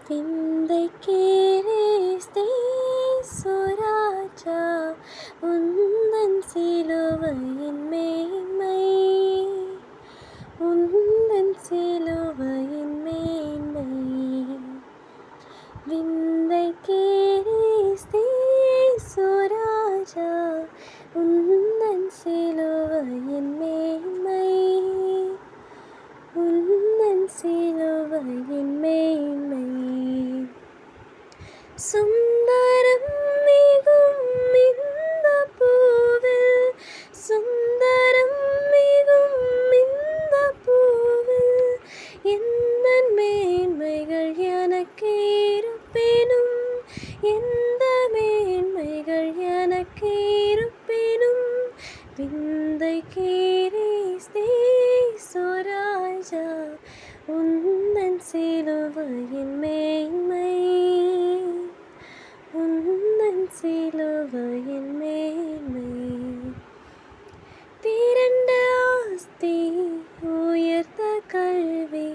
விந்தை கேரேஸ்தே சுராஜா உந்தன் சிலுவையின் மேன்மை, உந்தன் சிலுவையின் மேன்மை. விந்தை கேரேஸ்தே சுராஜா உந்தன் சிலுவையின் மேன்மை, உந்தன் சிலுவையின் மேன்மை. சுந்தரம் மிகும் இந்த பூவில், சுந்தரம் மிகும் இந்த பூவில் எந்த மேன்மைகள் எனக்கு இருப்பினும், எந்த மேன்மைகள் எனக்கு இருப்பினும் விந்தை கேரேஸ்தே சுராஜா உந்தன் சிலுவையின் மேன்மை, உந்தன் சிலுவையின் மேன்மை. திரண்ட ஆஸ்தி உயர்த்த கல்வி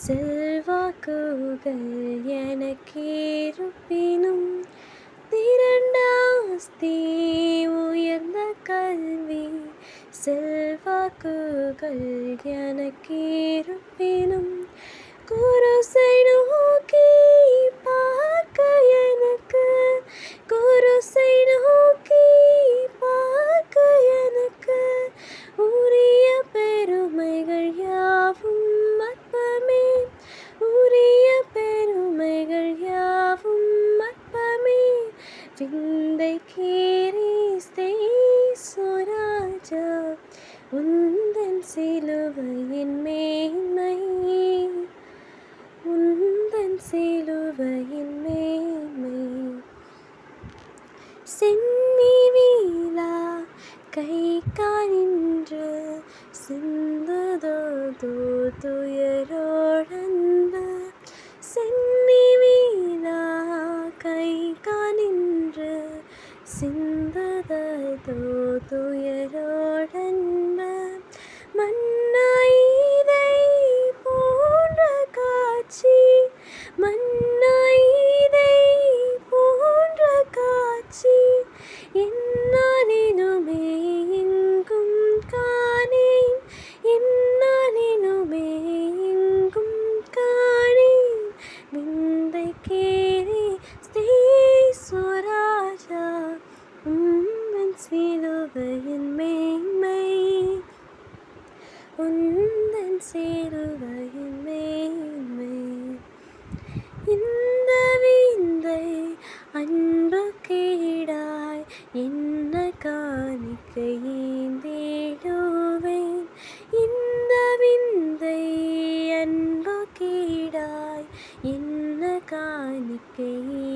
செல்வாக்குகள் எனக்கு இருப்பினும், திரண்ட ஆஸ்தி உயர்ந்த கல்வி செல்வாக்குகள் எனக்கு இருப்பினும் குருசை நோக்கி பார்க்க எனக்கு, குருசை நோக்கி பார்க்க எனக்கு உரிய பெருமைகள் யாவும் அற்பமே, உரிய பெருமைகள் யாவும் அற்பமே. விந்தை கேரேஸ்தே சுராஜா உந்தன் சிலுவையின் மேன்மை, உந்தன் சிலுவையின் மேன்மை. சென்னி வீலா கை காணின்று சிந்துதோ துயரோடந்த, சென்னி வீலா கை காணின்று சிந்துதோ துயரோடந்த. மன்னாயிதை போன்ற காட்சி, மன்னாயிதை போன்ற காட்சி என்னாலினுமே எங்கும் காணேன், என்னாலினுமே எங்கும் காணேன். விந்தை கேரேஸ்தே சுராஜா உந்தன் சிலுவையின் மேன்மை, உந்தன் சிலுவையின் மேன்மை. இந்த விந்தை அன்பு கீடாய் என்ன காணிக்கை ஏந்திடுவேன், இந்த விந்தை அன்பு கீடாய் என்ன காணிக்கை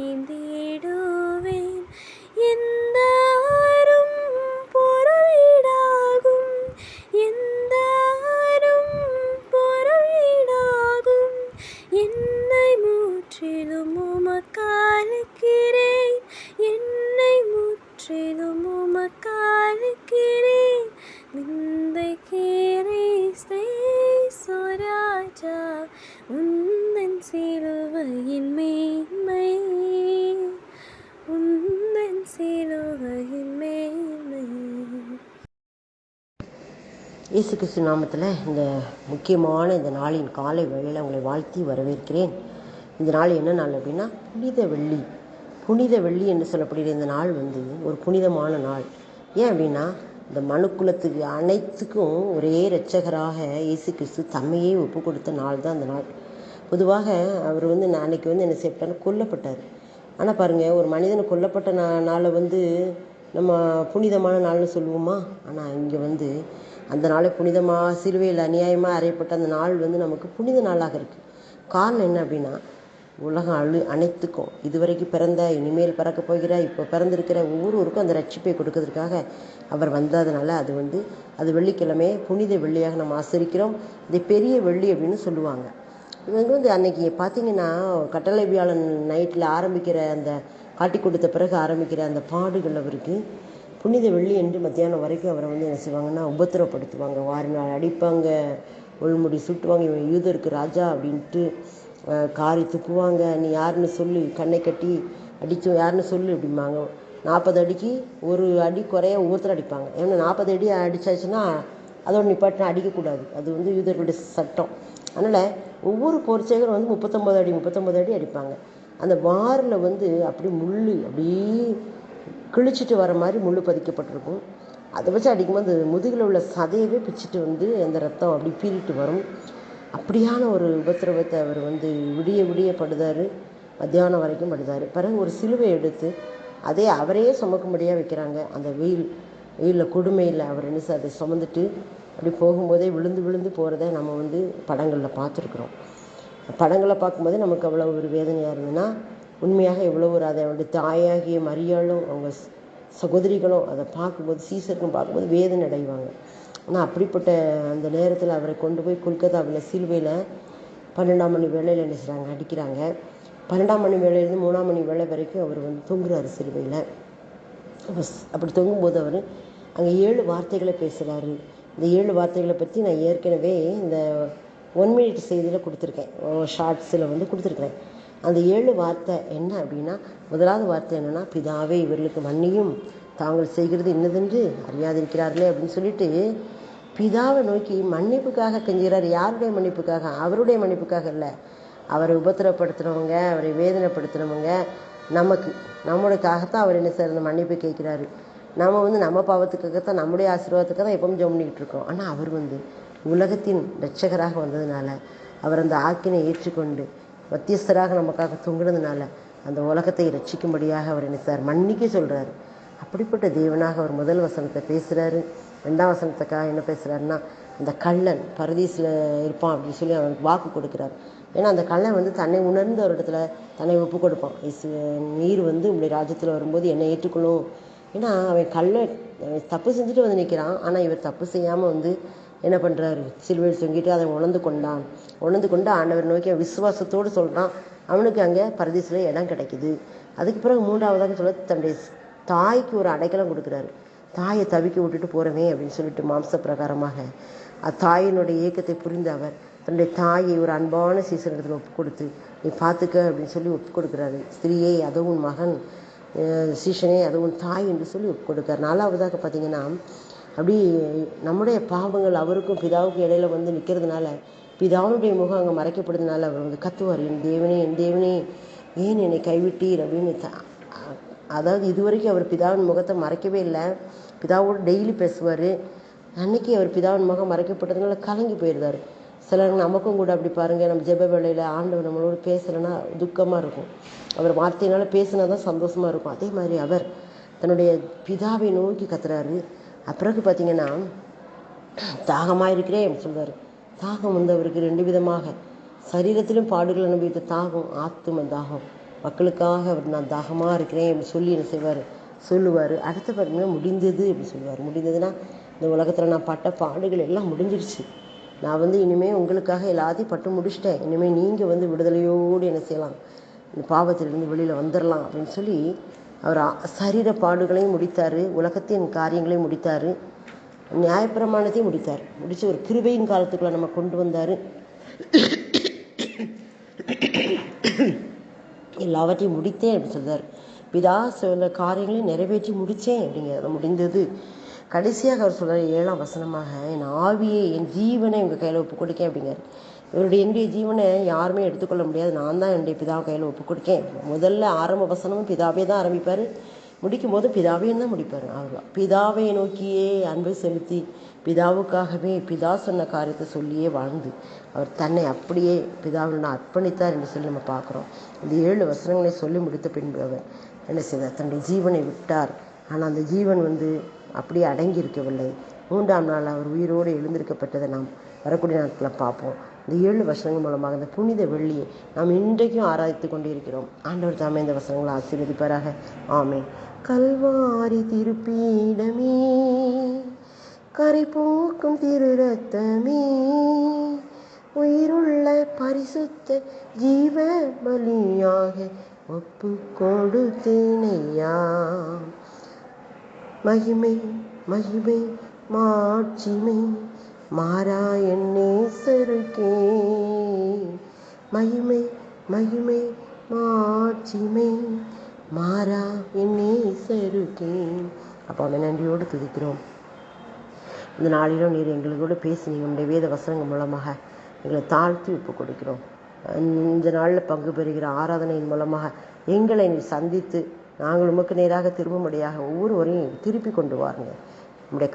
ஏந்திடுவேன். எந்த அரும் பொருளிடாகும், எந்த அரும் பொருளிடாகும் என்னை முற்றிலும் உமக்காலிக்கிறேன், என்னை முற்றிலும் உமக்காலிக்கிறேன். விந்தை கேரேஸ்தே சுராஜா உந்தன் சிலுவையின் மேன்மை, உந்தன் சிலுவையின் மேன்மை. இயேசு கிறிஸ்து நாமத்தில் இந்த முக்கியமான இந்த நாளின் காலை வேளையில் உங்களை வாழ்த்தி வரவேற்கிறேன். இந்த நாள் என்ன நாள் அப்படின்னா புனித வெள்ளி. புனித வெள்ளி என்று சொல்லப்படுகிற இந்த நாள் ஒரு புனிதமான நாள். ஏன் அப்படின்னா இந்த மனுக்குலத்துக்கு அனைத்துக்கும் ஒரே இரட்சகராக இயேசு கிறிஸ்து தம்மையே ஒப்பு கொடுத்த நாள் தான் அந்த நாள். பொதுவாக அவர் அன்னைக்கு என்ன செய்யப்பட்டார், கொல்லப்பட்டார். ஆனால் பாருங்கள், ஒரு மனிதனை கொல்லப்பட்ட நாளை நம்ம புனிதமான நாள்னு சொல்லுவோமா? ஆனால் இங்கே அந்த நாளை புனிதமாக சிலுவையில் அநியாயமாக அறையப்பட்ட அந்த நாள் நமக்கு புனித நாளாக இருக்குது. காரணம் என்ன அப்படின்னா, உலகம் அனைத்துக்கும் இதுவரைக்கும் பிறந்த, இனிமேல் பிறக்க போகிற, இப்போ பிறந்திருக்கிற ஒவ்வொருவருக்கும் அந்த ரட்சிப்பை கொடுக்கறதுக்காக அவர் வந்ததுனால அது வெள்ளிக்கிழமை புனித வெள்ளியாக நம்ம ஆசரிக்கிறோம். இதை பெரிய வெள்ளி அப்படின்னு சொல்லுவாங்க. இவங்க அன்னைக்கு பார்த்தீங்கன்னா கட்டளை வியாழன் நைட்டில் ஆரம்பிக்கிற அந்த காட்டி கொடுத்த பிறகு ஆரம்பிக்கிற அந்த பாடுகள் அவருக்கு புனித வெள்ளி என்று மத்தியானம் வரைக்கும் அவரை என்ன செய்வாங்கன்னா உபத்திரப்படுத்துவாங்க, வாரினால் அடிப்பாங்க, உள்முடி சுட்டுவாங்க, இவன் யூதருக்கு ராஜா அப்படின்ட்டு காரி துப்புவாங்க. நீ யாருன்னு சொல்லு, கண்ணை கட்டி அடித்து யாருன்னு சொல்லு அப்படிம்பாங்க. 40 அடிக்கு ஒரு அடி குறைய ஒவ்வொருத்தர் அடிப்பாங்க. ஏன்னா 40 அடி அடித்தாச்சுன்னா அதோட நிப்பாட்டினா அடிக்கக்கூடாது. அது வந்து யூதர்களுடைய சட்டம். அதனால் ஒவ்வொரு போர்ச்சேகரும் வந்து 39 அடி அடிப்பாங்க. அந்த வாரில் வந்து அப்படியே முள் அப்படியே கிழிச்சிட்டு வர மாதிரி முள் பதிக்கப்பட்டிருக்கும். அதை வச்சு அடிக்கும்போது முதுகில் உள்ள சதையவே பிச்சுட்டு வந்து அந்த ரத்தம் அப்படி பீறிட்டு வரும். அப்படியான ஒரு உபத்திரவத்தை அவர் வந்து விடிய விடிய படுதார், மத்தியானம் வரைக்கும் படுதார். பிறகு ஒரு சிலுவை எடுத்து அதே அவரையே சுமக்கும்படியாக வைக்கிறாங்க. அந்த வெயிலில் கொடுமையில் அவர் என்ன அதை சுமந்துட்டு அப்படி போகும்போதே விழுந்து விழுந்து போகிறத நம்ம வந்து படங்களில் பார்த்துருக்குறோம். படங்களை பார்க்கும்போதே நமக்கு அவ்வளோ ஒரு வேதனையாக இருந்ததுன்னா, உண்மையாக எவ்வளோ ஒரு அதை அவருடைய தாயாகிய மரியாளும் அவங்க சகோதரிகளும் அதை பார்க்கும்போது, சீசருக்கும் பார்க்கும்போது வேதனை அடைவாங்க. ஆனால் அப்படிப்பட்ட அந்த நேரத்தில் அவரை கொண்டு போய் கொல்கத்தாவில் சிலுவையில் 12ஆம் மணி வேளையில் என்ன செய்கிறாங்க, அடிக்கிறாங்க. 12ஆம் மணி வேளையிலேருந்து 3ஆம் மணி வேளை வரைக்கும் அவர் வந்து தொங்குறாரு சிலுவையில். அப்படி தொங்கும்போது அவர் அங்கே 7 வார்த்தைகளை பேசுகிறாரு. இந்த 7 வார்த்தைகளை பற்றி நான் ஏற்கனவே இந்த 1 மினிட் செய்தியில் கொடுத்துருக்கேன், ஷார்ட்ஸில் வந்து கொடுத்துருக்குறேன். அந்த 7 வார்த்தை என்ன அப்படின்னா, முதலாவது வார்த்தை என்னென்னா, பிதாவே இவர்களுக்கு மன்னியும், தாங்கள் செய்கிறது இன்னதென்று அறியாதிருக்கிறார்களே அப்படின்னு சொல்லிட்டு பிதாவை நோக்கி மன்னிப்புக்காக கெஞ்சுகிறார். யாருடைய மன்னிப்புக்காக? அவருடைய மன்னிப்புக்காக இல்லை. அவரை உபத்திரப்படுத்துகிறவங்க, அவரை வேதனைப்படுத்துகிறவங்க நம்மளுக்காகத்தான் அவர் என்ன செய்யறது, மன்னிப்பு கேட்குறாரு. நம்ம வந்து நம்ம பாவத்துக்காகத்தான், நம்முடைய ஆசீர்வாதத்துக்காக தான் எப்பவும் ஜெபம் பண்ணிக்கிட்டு இருக்கோம். ஆனால் அவர் வந்து உலகத்தின் இரட்சகராக வந்ததுனால, அவர் அந்த ஆக்கினை ஏற்றுக்கொண்டு மத்தியஸ்தராக நமக்காக தொங்குனதுனால அந்த உலகத்தை ரட்சிக்கும்படியாக அவர் என்ன செய்றார், மன்னிக்க சொல்கிறார். அப்படிப்பட்ட தேவனாக அவர் முதல் வசனத்தை பேசுகிறாரு. 2ஆம் வசனத்துக்காக என்ன பேசுகிறாருன்னா, அந்த கள்ளன் பரதீசில் இருப்பான் அப்படின்னு சொல்லி அவனுக்கு வாக்கு கொடுக்குறார். ஏன்னா அந்த கள்ளன் வந்து தன்னை உணர்ந்த ஒரு இடத்துல தன்னை ஒப்பு கொடுப்பான். நீர் வந்து உங்களுடைய ராஜ்யத்தில் வரும்போது என்னை ஏற்றுக்கொள்ளும். ஏன்னா அவன் தப்பு செஞ்சுட்டு வந்து நிற்கிறான். ஆனால் இவர் தப்பு செய்யாமல் வந்து என்ன பண்ணுறாரு, சிலுவையில் தொங்கிட்டு அதை உணர்ந்து கொண்டு ஆண்டவர் நோக்கி விசுவாசத்தோடு சொல்கிறான். அவனுக்கு அங்கே பரதீசில் இடம் கிடைக்குது. அதுக்கு பிறகு 3ஆவதாக சொல்ல தன்னுடைய தாய்க்கு ஒரு அடைக்கலம் கொடுக்குறாரு. தாயை தவிக்க விட்டுட்டு போகிறவே அப்படின்னு சொல்லிட்டு மாம்ச பிரகாரமாக தாயினுடைய இயக்கத்தை புரிந்த அவர் தன்னுடைய தாயை ஒரு அன்பான சீசனிடத்தில் ஒப்பு கொடுத்து நீ பார்த்துக்க அப்படின்னு சொல்லி ஒப்பு கொடுக்குறாரு. ஸ்திரீயே அது உன் மகன், சீசனே அது உன் தாய் என்று சொல்லி ஒப்பு கொடுக்கார். 4ஆவதாக பார்த்தீங்கன்னா, அப்படி நம்முடைய பாவங்கள் அவருக்கும் பிதாவுக்கும் இடையில வந்து நிற்கிறதுனால பிதாவுடைய முகம் அங்கே மறைக்கப்படுறதுனால அவர் வந்து கத்துவார், என் தேவனே ஏன் என்னை கைவிட்டீர் அப்படின்னு. அதாவது இதுவரைக்கும் அவர் பிதாவின் முகத்தை மறைக்கவே இல்லை. பிதாவோடு டெய்லி பேசுவார். அன்னைக்கு அவர் பிதாவின் முகம் மறைக்கப்பட்டதுனால கலங்கி போயிருந்தார். சிலர் நமக்கும் கூட அப்படி பாருங்கள், நம்ம ஜெப வேளையில் ஆண்டவர் நம்மளோடு பேசலைன்னா துக்கமாக இருக்கும். அவர் வார்த்தையினால் பேசினா தான் சந்தோஷமாக இருக்கும். அதே மாதிரி அவர் தன்னுடைய பிதாவை நோக்கி கத்துறாரு. பிறகு பார்த்தீங்கன்னா, தாகமாக இருக்கிறேன் அப்படின்னு சொல்வார். தாகம் வந்து அவருக்கு 2 விதமாக, சரீரத்திலும் பாடுகள் அனுபவித்த தாகம், ஆத்தும தாகம். மக்களுக்காக அவர் நான் தாகமாக இருக்கிறேன் அப்படின்னு சொல்லி என்ன சொல்லுவார். அடுத்து பார்த்தீங்கன்னா முடிந்தது அப்படின்னு சொல்லுவார். முடிந்ததுன்னா இந்த உலகத்தில் நான் பட்ட பாடுகள் எல்லாம் முடிஞ்சிருச்சு. நான் வந்து இனிமேல் உங்களுக்காக எல்லாத்தையும் பட்டு முடிச்சிட்டேன். இனிமேல் நீங்கள் வந்து விடுதலையோடு என்ன செய்யலாம், இந்த பாவத்திலிருந்து வெளியில் வந்துடலாம் அப்படின்னு சொல்லி அவர் சரீர பாடுகளையும் முடித்தார், உலகத்தின் காரியங்களையும் முடித்தார், நியாயப்பிரமாணத்தையும் முடித்து ஒரு கிருபையின் காலத்துக்குள்ளே நம்ம கொண்டு வந்தார். எல்லாவற்றையும் முடித்தேன் அப்படின்னு சொல்றார். பிதா சில காரியங்களையும் நிறைவேற்றி முடித்தேன் அப்படிங்கிறத முடிந்தது. கடைசியாக அவர் சொல்கிறார் 7ஆம் வசனமாக, என் ஆவியை என் ஜீவனை உங்கள் கையில் ஒப்பு கொடுக்கேன் அப்படிங்கிறார். என்னுடைய ஜீவனை யாருமே எடுத்துக்கொள்ள முடியாது, நான் தான் என்னுடைய பிதாவை கையில் ஒப்பு கொடுக்கேன். முதல்ல ஆரம்ப வசனமும் பிதாவே தான் ஆரம்பிப்பார், முடிக்கும் போது பிதாவையும் தான் முடிப்பார். அவர் பிதாவை நோக்கியே அன்பை செலுத்தி பிதாவுக்காகவே பிதா சொன்ன காரியத்தை சொல்லியே வாழ்ந்து அவர் தன்னை அப்படியே பிதாவில் அர்ப்பணித்தார் என்று சொல்லி நம்ம பார்க்குறோம். இந்த 7 வசனங்களை சொல்லி முடித்த பின்பு அவர் என்ன செய்தார், தன்னுடைய ஜீவனை விட்டார். ஆனால் அந்த ஜீவன் வந்து அப்படியே அடங்கி இருக்கவில்லை. 3ஆம் நாள் அவர் உயிரோடு எழுந்திருக்கப்பட்டதை நாம் வரக்கூடிய நாட்களில் பார்ப்போம். இந்த 7 வசனங்கள் மூலமாக இந்த புனித வெள்ளியை நாம் இன்றைக்கும் ஆராய்த்து கொண்டே இருக்கிறோம். ஆண்டவர் தாமே இந்த வசனங்களை ஆசீர்வதிப்பாராக. ஆமென். கல்வாரி திருப்பீடமே, கரை போக்கும் திரு ரத்தமே, உயிருள்ள பரிசுத்த ஜீவ பலியாக ஒப்பு கொடுத்தேனையா. மகிமை மகிமை மாட்சிமை மாறா என் நேசருக்கே, மகிமை மகிமை மாட்சிமை மாறா என் நேசருக்கே. அப்போ அவனை நன்றியோடு துதிக்கிறோம். இந்த நாளிலும் நீர் எங்களோடு பேசினீங்க. உங்களுடைய வேத வசனங்கள் மூலமாக எங்களை தாழ்த்தி ஒப்பு கொடுக்கிறோம். இந்த நாளில் பங்கு பெறுகிற ஆராதனையின் மூலமாக எங்களை நீர் சந்தித்து நாங்கள் உமக்கு நேராக திரும்பும்படியாக ஒவ்வொருவரையும் திருப்பி கொண்டு வாருங்க. நம்முடைய